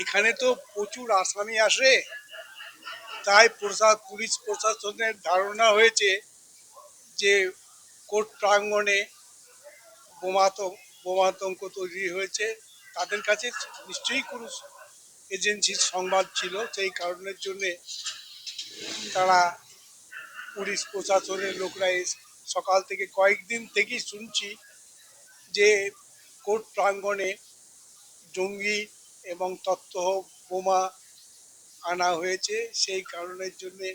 এখানে তো প্রচুর আসামি আসে, তাই পুলিশ প্রশাসনের ধারণা হয়েছে যে কোর্ট প্রাঙ্গণে বোমাতঙ্ক তৈরি হয়েছে। তাদের কাছে নিশ্চয়ই কোনো এজেন্সির সংবাদ ছিল, সেই কারণের জন্যে তারা পুলিশ প্রশাসনের লোকরা সকাল থেকে কয়েকদিন থেকেই শুনছি যে কোর্ট প্রাঙ্গণে জঙ্গি এবং তথ্য বোমা আনা হয়েছে। সেই কারণের জন্যে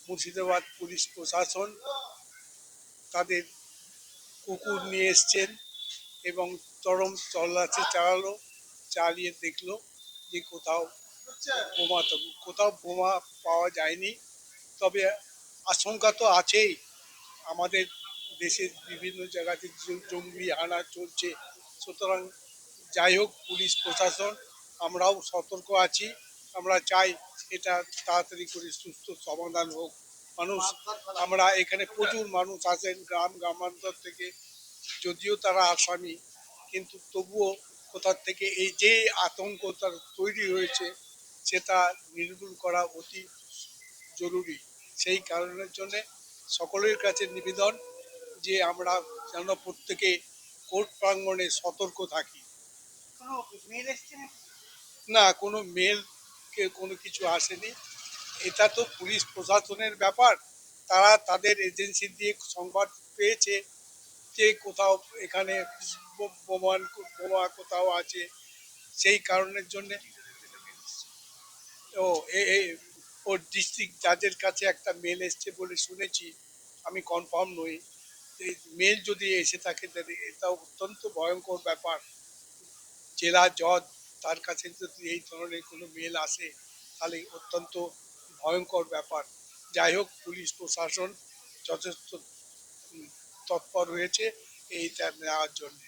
মুর্শিদাবাদ পুলিশ প্রশাসন তাদের কুকুর নিয়ে এসছেন এবং চরম তল্লাশি চালিয়ে দেখলো যে কোথাও বোমা পাওয়া যায়নি। তবে আশঙ্কা তো আছেই, আমাদের দেশের বিভিন্ন জায়গাতে জঙ্গি হানা চলছে। সুতরাং যাই হোক, পুলিশ প্রশাসন আমরাও সতর্ক আছি। আমরা চাই এটা তাড়াতাড়ি করে সুস্থ সমাধান হোক। আমরা এখানে প্রচুর মানুষ আসেন গ্রামান্তর থেকে, যদিও তারা আসামি, কিন্তু তবুও কোথা থেকে এই যে আতঙ্ক তার তৈরি হয়েছে সেটা নির্মূল করা অতি জরুরি। সেই কারণের জন্যে সকলের কাছে নিবেদন যে আমরা যেন প্রত্যেকে কোর্ট প্রাঙ্গণে সতর্ক থাকি। না, কোনো মেলকে কোনো কিছু আসেনি। এটা তো পুলিশ প্রশাসনের ব্যাপার। তারা তাদের এজেন্সি দিয়ে সংবাদ পেয়েছে যে কোথাও এখানে বোমা কোথাও আছে। সেই কারণের জন্যে ও ওর ডিস্ট্রিক্ট জাজের কাছে একটা মেল এসছে বলে শুনেছি, আমি কনফার্ম নই। এই মেল যদি এসে থাকে তাহলে এটা অত্যন্ত ভয়ঙ্কর ব্যাপার। জেলা জজ তার কাছে যদি এই ধরনের কোনো মেল আসে তাহলে অত্যন্ত ভয়ঙ্কর ব্যাপার। যাই হোক, পুলিশ প্রশাসন যথেষ্ট তৎপর হয়েছে এইটা নেওয়ার জন্যে।